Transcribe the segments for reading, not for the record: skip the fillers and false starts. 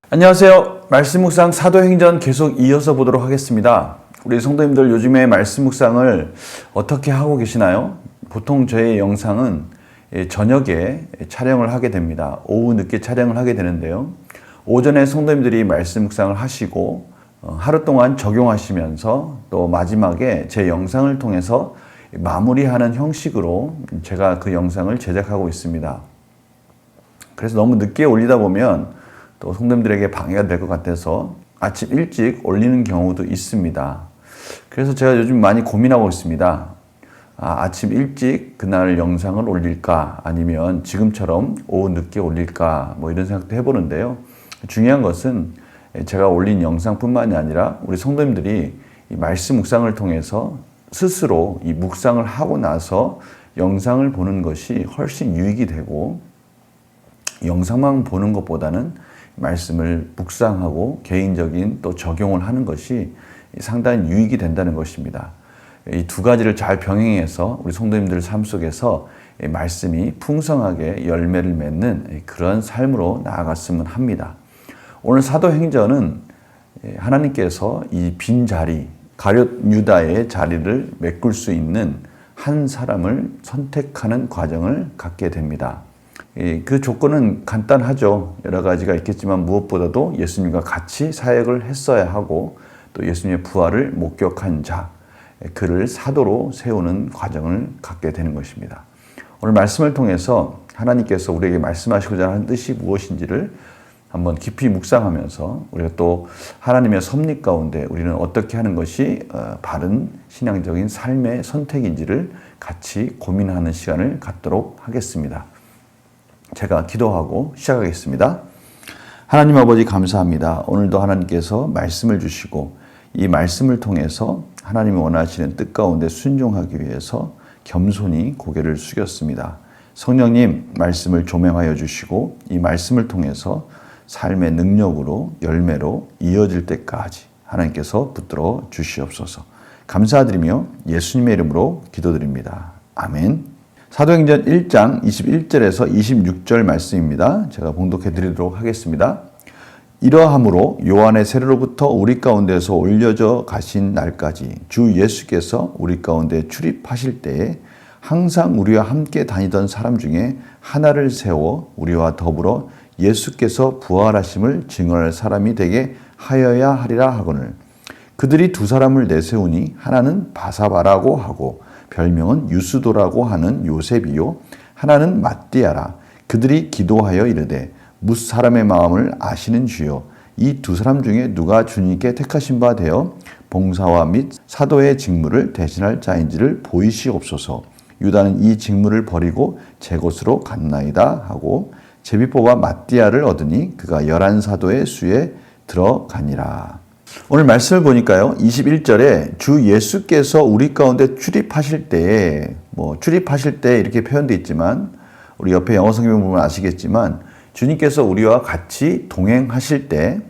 안녕하세요. 말씀 묵상 사도행전 계속 이어서 보도록 하겠습니다. 우리 성도님들 요즘에 말씀 묵상을 어떻게 하고 계시나요? 보통 저의 영상은 저녁에 촬영을 하게 됩니다. 오후 늦게 촬영을 하게 되는데요. 오전에 성도님들이 말씀 묵상을 하시고 하루 동안 적용하시면서 또 마지막에 제 영상을 통해서 마무리하는 형식으로 제가 그 영상을 제작하고 있습니다. 그래서 너무 늦게 올리다 보면 또 성도님들에게 방해가 될 것 같아서 아침 일찍 올리는 경우도 있습니다. 그래서 제가 요즘 많이 고민하고 있습니다. 아침 일찍 그날 영상을 올릴까 아니면 지금처럼 오후 늦게 올릴까 이런 생각도 해보는데요. 중요한 것은 제가 올린 영상뿐만이 아니라 우리 성도님들이 이 말씀 묵상을 통해서 스스로 이 묵상을 하고 나서 영상을 보는 것이 훨씬 유익이 되고 영상만 보는 것보다는 말씀을 묵상하고 개인적인 또 적용을 하는 것이 상당히 유익이 된다는 것입니다. 이 두 가지를 잘 병행해서 우리 성도님들 삶 속에서 말씀이 풍성하게 열매를 맺는 그런 삶으로 나아갔으면 합니다. 오늘 사도행전은 하나님께서 이 빈자리, 가룟 유다의 자리를 메꿀 수 있는 한 사람을 선택하는 과정을 갖게 됩니다. 그 조건은 간단하죠. 여러 가지가 있겠지만 무엇보다도 예수님과 같이 사역을 했어야 하고 또 예수님의 부활을 목격한 자, 그를 사도로 세우는 과정을 갖게 되는 것입니다. 오늘 말씀을 통해서 하나님께서 우리에게 말씀하시고자 하는 뜻이 무엇인지를 한번 깊이 묵상하면서 우리가 또 하나님의 섭리 가운데 우리는 어떻게 하는 것이 바른 신앙적인 삶의 선택인지를 같이 고민하는 시간을 갖도록 하겠습니다. 제가 기도하고 시작하겠습니다. 하나님 아버지 감사합니다. 오늘도 하나님께서 말씀을 주시고 이 말씀을 통해서 하나님이 원하시는 뜻 가운데 순종하기 위해서 겸손히 고개를 숙였습니다. 성령님 말씀을 조명하여 주시고 이 말씀을 통해서 삶의 능력으로 열매로 이어질 때까지 하나님께서 붙들어 주시옵소서. 감사드리며 예수님의 이름으로 기도드립니다. 아멘. 사도행전 1장 21절에서 26절 말씀입니다. 제가 봉독해 드리도록 하겠습니다. 이러함으로 요한의 세례로부터 우리 가운데서 올려져 가신 날까지 주 예수께서 우리 가운데 출입하실 때에 항상 우리와 함께 다니던 사람 중에 하나를 세워 우리와 더불어 예수께서 부활하심을 증언할 사람이 되게 하여야 하리라 하거늘 그들이 두 사람을 내세우니 하나는 바사바라고 하고 별명은 유스도라고 하는 요셉이요 하나는 matti아라. 그들이 기도하여 이르되 뭇 사람의 마음을 아시는 주여 이 두 사람 중에 누가 주님께 택하신 바 되어 봉사와 및 사도의 직무를 대신할 자인지를 보이시옵소서. 유다는 이 직무를 버리고 제 곳으로 갔나이다 하고 제비 뽑아 matti아를 얻으니 그가 11사도의 수에 들어가니라. 오늘 말씀을 보니까요. 21절에 주 예수께서 우리 가운데 출입하실 때에 출입하실 때 이렇게 표현되어 있지만 우리 옆에 영어 성경 보면 아시겠지만 주님께서 우리와 같이 동행하실 때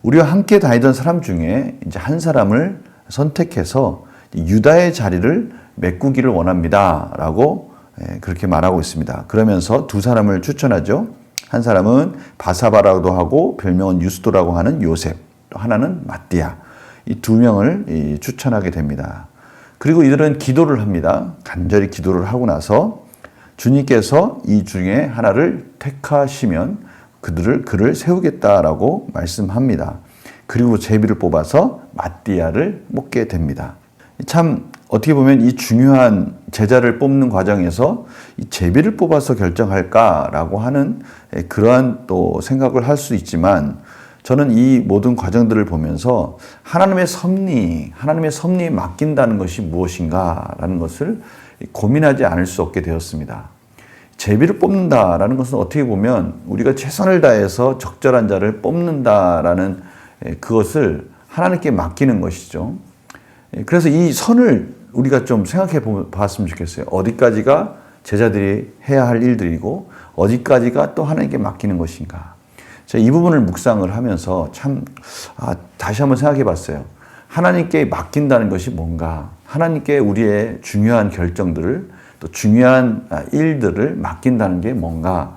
우리와 함께 다니던 사람 중에 이제 한 사람을 선택해서 유다의 자리를 메꾸기를 원합니다. 라고 그렇게 말하고 있습니다. 그러면서 두 사람을 추천하죠. 한 사람은 바사바라고도 하고 별명은 유스도라고 하는 요셉. 또 하나는 matti아. 이 두 명을 추천하게 됩니다. 그리고 이들은 기도를 합니다. 간절히 기도를 하고 나서 주님께서 이 중에 하나를 택하시면 그를 세우겠다라고 말씀합니다. 그리고 제비를 뽑아서 matti아를 뽑게 됩니다. 참 어떻게 보면 이 중요한 제자를 뽑는 과정에서 이 제비를 뽑아서 결정할까라고 하는 그러한 또 생각을 할 수 있지만 저는 이 모든 과정들을 보면서 하나님의 섭리에 맡긴다는 것이 무엇인가라는 것을 고민하지 않을 수 없게 되었습니다. 제비를 뽑는다라는 것은 어떻게 보면 우리가 최선을 다해서 적절한 자를 뽑는다라는 그것을 하나님께 맡기는 것이죠. 그래서 이 선을 우리가 좀 생각해 봤으면 좋겠어요. 어디까지가 제자들이 해야 할 일들이고 어디까지가 또 하나님께 맡기는 것인가. 제가 이 부분을 묵상을 하면서 참 다시 한번 생각해 봤어요. 하나님께 맡긴다는 것이 뭔가, 하나님께 우리의 중요한 결정들을 또 중요한 일들을 맡긴다는 게 뭔가,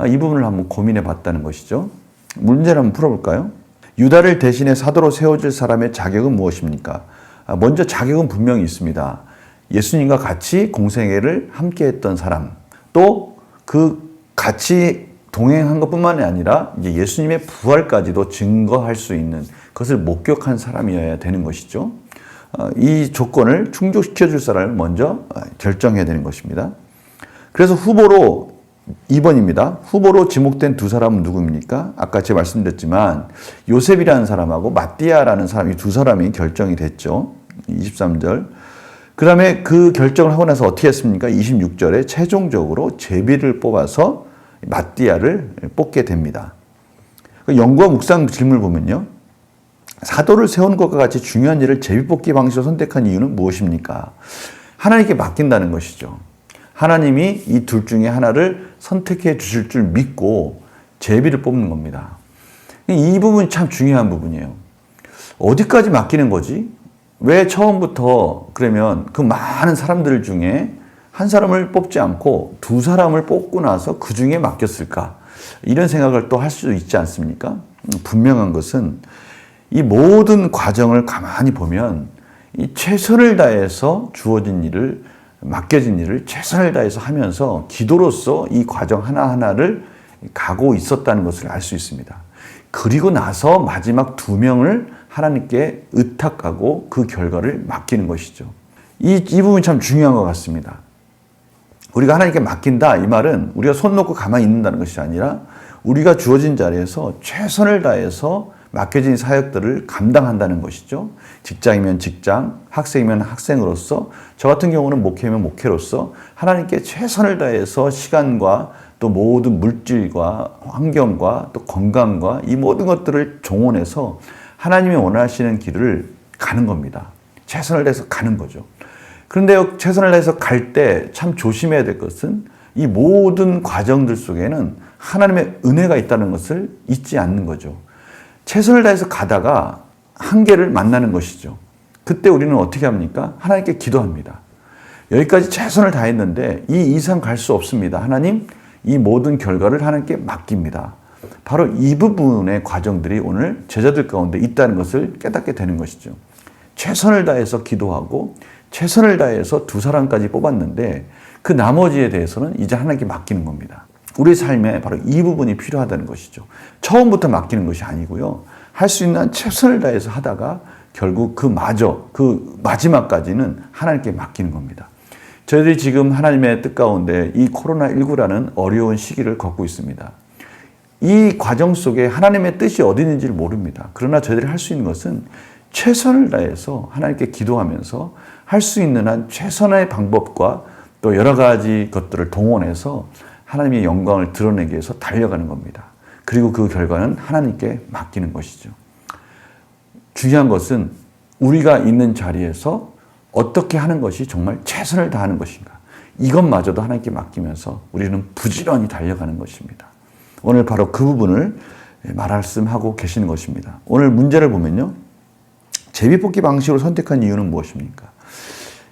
이 부분을 한번 고민해 봤다는 것이죠. 문제를 한번 풀어볼까요? 유다를 대신해 사도로 세워질 사람의 자격은 무엇입니까? 먼저 자격은 분명히 있습니다. 예수님과 같이 공생애를 함께 했던 사람, 또 그 같이 동행한 것뿐만이 아니라 이제 예수님의 부활까지도 증거할 수 있는 그것을 목격한 사람이어야 되는 것이죠. 이 조건을 충족시켜 줄 사람을 먼저 결정해야 되는 것입니다. 그래서 후보로 2번입니다. 후보로 지목된 두 사람은 누구입니까? 아까 제가 말씀드렸지만 요셉이라는 사람하고 마띠아라는 사람, 이 두 사람이 결정이 됐죠. 23절. 그 다음에 그 결정을 하고 나서 어떻게 했습니까? 26절에 최종적으로 제비를 뽑아서 마띠아를 뽑게 됩니다. 연구와 묵상 질문을 보면요. 사도를 세운 것과 같이 중요한 일을 제비 뽑기 방식으로 선택한 이유는 무엇입니까? 하나님께 맡긴다는 것이죠. 하나님이 이 둘 중에 하나를 선택해 주실 줄 믿고 제비를 뽑는 겁니다. 이 부분이 참 중요한 부분이에요. 어디까지 맡기는 거지? 왜 처음부터 그러면 그 많은 사람들 중에 한 사람을 뽑지 않고 두 사람을 뽑고 나서 그 중에 맡겼을까? 이런 생각을 또 할 수 있지 않습니까? 분명한 것은 이 모든 과정을 가만히 보면 이 최선을 다해서 주어진 일을, 맡겨진 일을 최선을 다해서 하면서 기도로서 이 과정 하나하나를 가고 있었다는 것을 알 수 있습니다. 그리고 나서 마지막 2명을 하나님께 의탁하고 그 결과를 맡기는 것이죠. 이 부분이 참 중요한 것 같습니다. 우리가 하나님께 맡긴다, 이 말은 우리가 손 놓고 가만히 있는다는 것이 아니라 우리가 주어진 자리에서 최선을 다해서 맡겨진 사역들을 감당한다는 것이죠. 직장이면 직장, 학생이면 학생으로서, 저 같은 경우는 목회면 목회로서 하나님께 최선을 다해서 시간과 또 모든 물질과 환경과 또 건강과 이 모든 것들을 종원해서 하나님이 원하시는 길을 가는 겁니다. 최선을 다해서 가는 거죠. 그런데 최선을 다해서 갈 때 참 조심해야 될 것은 이 모든 과정들 속에는 하나님의 은혜가 있다는 것을 잊지 않는 거죠. 최선을 다해서 가다가 한계를 만나는 것이죠. 그때 우리는 어떻게 합니까? 하나님께 기도합니다. 여기까지 최선을 다했는데 이 이상 갈 수 없습니다. 하나님, 이 모든 결과를 하나님께 맡깁니다. 바로 이 부분의 과정들이 오늘 제자들 가운데 있다는 것을 깨닫게 되는 것이죠. 최선을 다해서 기도하고 최선을 다해서 두 사람까지 뽑았는데 그 나머지에 대해서는 이제 하나님께 맡기는 겁니다. 우리 삶에 바로 이 부분이 필요하다는 것이죠. 처음부터 맡기는 것이 아니고요. 할 수 있는 한 최선을 다해서 하다가 결국 그 마지막까지는 하나님께 맡기는 겁니다. 저희들이 지금 하나님의 뜻 가운데 이 코로나19라는 어려운 시기를 겪고 있습니다. 이 과정 속에 하나님의 뜻이 어디 있는지를 모릅니다. 그러나 저희들이 할 수 있는 것은 최선을 다해서 하나님께 기도하면서 할 수 있는 한 최선의 방법과 또 여러 가지 것들을 동원해서 하나님의 영광을 드러내기 위해서 달려가는 겁니다. 그리고 그 결과는 하나님께 맡기는 것이죠. 중요한 것은 우리가 있는 자리에서 어떻게 하는 것이 정말 최선을 다하는 것인가. 이것마저도 하나님께 맡기면서 우리는 부지런히 달려가는 것입니다. 오늘 바로 그 부분을 말씀하고 계시는 것입니다. 오늘 문제를 보면요. 제비뽑기 방식으로 선택한 이유는 무엇입니까?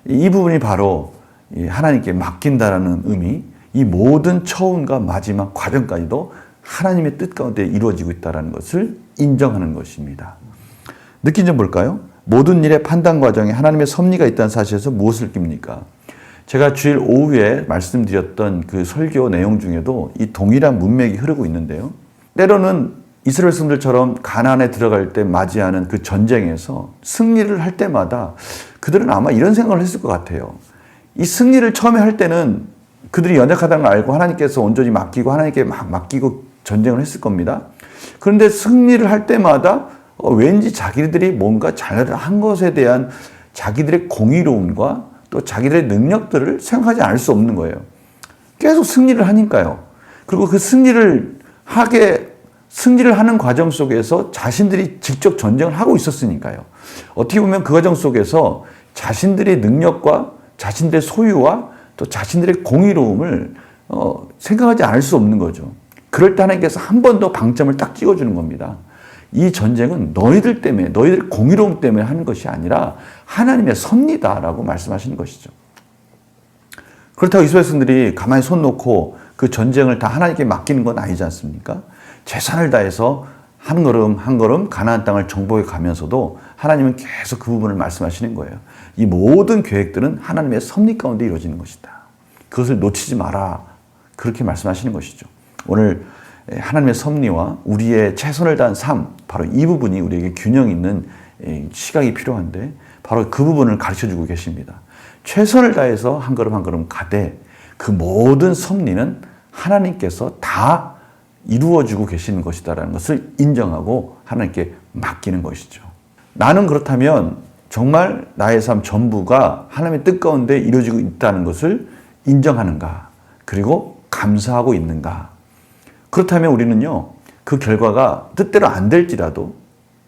이 부분이 바로 하나님께 맡긴다라는 의미, 이 모든 처음과 마지막 과정까지도 하나님의 뜻 가운데 이루어지고 있다는 것을 인정하는 것입니다. 느낀 점 볼까요? 모든 일의 판단 과정에 하나님의 섭리가 있다는 사실에서 무엇을 느낍니까? 제가 주일 오후에 말씀드렸던 그 설교 내용 중에도 이 동일한 문맥이 흐르고 있는데요. 때로는 이스라엘 백성들처럼 가나안에 들어갈 때 맞이하는 그 전쟁에서 승리를 할 때마다 그들은 아마 이런 생각을 했을 것 같아요. 이 승리를 처음에 할 때는 그들이 연약하다는 걸 알고 하나님께서 온전히 맡기고 하나님께 막 맡기고 전쟁을 했을 겁니다. 그런데 승리를 할 때마다 왠지 자기들이 뭔가 잘한 것에 대한 자기들의 공의로움과 또 자기들의 능력들을 생각하지 않을 수 없는 거예요. 계속 승리를 하니까요. 그리고 그 승리를 하는 과정 속에서 자신들이 직접 전쟁을 하고 있었으니까요. 어떻게 보면 그 과정 속에서 자신들의 능력과 자신들의 소유와 또 자신들의 공의로움을 생각하지 않을 수 없는 거죠. 그럴 때 하나님께서 한 번 더 방점을 딱 찍어주는 겁니다. 이 전쟁은 너희들 때문에, 너희들의 공의로움 때문에 하는 것이 아니라 하나님의 섭리다라고 말씀하시는 것이죠. 그렇다고 이스라엘 백성들이 가만히 손 놓고 그 전쟁을 다 하나님께 맡기는 건 아니지 않습니까? 최선을 다해서 한 걸음 한 걸음 가나안 땅을 정복해 가면서도 하나님은 계속 그 부분을 말씀하시는 거예요. 이 모든 계획들은 하나님의 섭리 가운데 이루어지는 것이다. 그것을 놓치지 마라. 그렇게 말씀하시는 것이죠. 오늘 하나님의 섭리와 우리의 최선을 다한 삶, 바로 이 부분이 우리에게 균형 있는 시각이 필요한데 바로 그 부분을 가르쳐주고 계십니다. 최선을 다해서 한 걸음 한 걸음 가되 그 모든 섭리는 하나님께서 다 이루어주고 계시는 것이다라는 것을 인정하고 하나님께 맡기는 것이죠. 나는 그렇다면 정말 나의 삶 전부가 하나님의 뜻 가운데 이루어지고 있다는 것을 인정하는가? 그리고 감사하고 있는가? 그렇다면 우리는요, 그 결과가 뜻대로 안 될지라도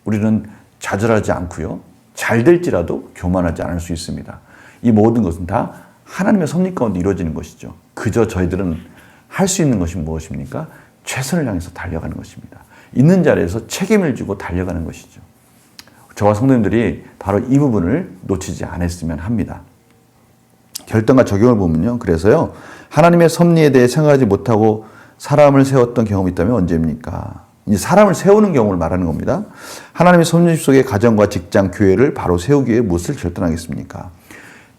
우리는 좌절하지 않고요, 잘 될지라도 교만하지 않을 수 있습니다. 이 모든 것은 다 하나님의 섭리 가운데 이루어지는 것이죠. 그저 저희들은 할 수 있는 것이 무엇입니까? 최선을 향해서 달려가는 것입니다. 있는 자리에서 책임을 지고 달려가는 것이죠. 저와 성도님들이 바로 이 부분을 놓치지 않았으면 합니다. 결단과 적용을 보면요. 그래서요. 하나님의 섭리에 대해 생각하지 못하고 사람을 세웠던 경험이 있다면 언제입니까? 이제 사람을 세우는 경우를 말하는 겁니다. 하나님의 섭리 속에 가정과 직장, 교회를 바로 세우기 위해 무엇을 결단하겠습니까?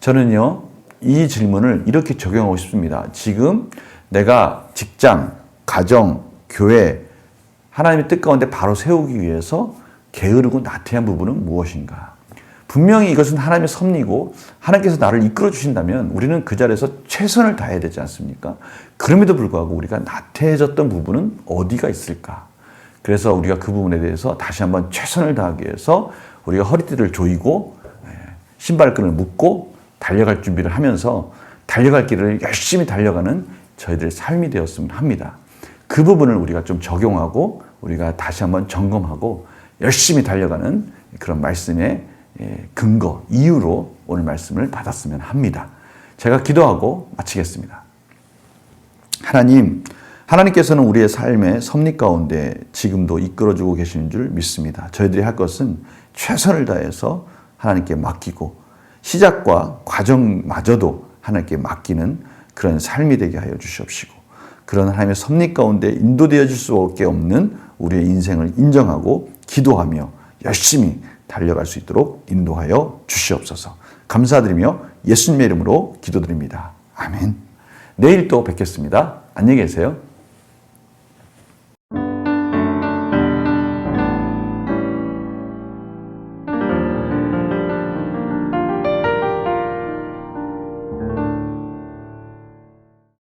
저는요. 이 질문을 이렇게 적용하고 싶습니다. 지금 내가 직장, 가정, 교회, 하나님의 뜻 가운데 바로 세우기 위해서 게으르고 나태한 부분은 무엇인가? 분명히 이것은 하나님의 섭리고 하나님께서 나를 이끌어 주신다면 우리는 그 자리에서 최선을 다해야 되지 않습니까? 그럼에도 불구하고 우리가 나태해졌던 부분은 어디가 있을까? 그래서 우리가 그 부분에 대해서 다시 한번 최선을 다하기 위해서 우리가 허리띠를 조이고 신발끈을 묶고 달려갈 준비를 하면서 달려갈 길을 열심히 달려가는 저희들의 삶이 되었으면 합니다. 그 부분을 우리가 좀 적용하고 우리가 다시 한번 점검하고 열심히 달려가는 그런 말씀의 근거, 이유로 오늘 말씀을 받았으면 합니다. 제가 기도하고 마치겠습니다. 하나님께서는 우리의 삶의 섭리 가운데 지금도 이끌어주고 계시는 줄 믿습니다. 저희들이 할 것은 최선을 다해서 하나님께 맡기고 시작과 과정마저도 하나님께 맡기는 그런 삶이 되게 하여 주시옵시고 그런 하나님의 섭리 가운데 인도되어질 수밖에 없는 우리의 인생을 인정하고 기도하며 열심히 달려갈 수 있도록 인도하여 주시옵소서. 감사드리며 예수님의 이름으로 기도드립니다. 아멘. 내일 또 뵙겠습니다. 안녕히 계세요.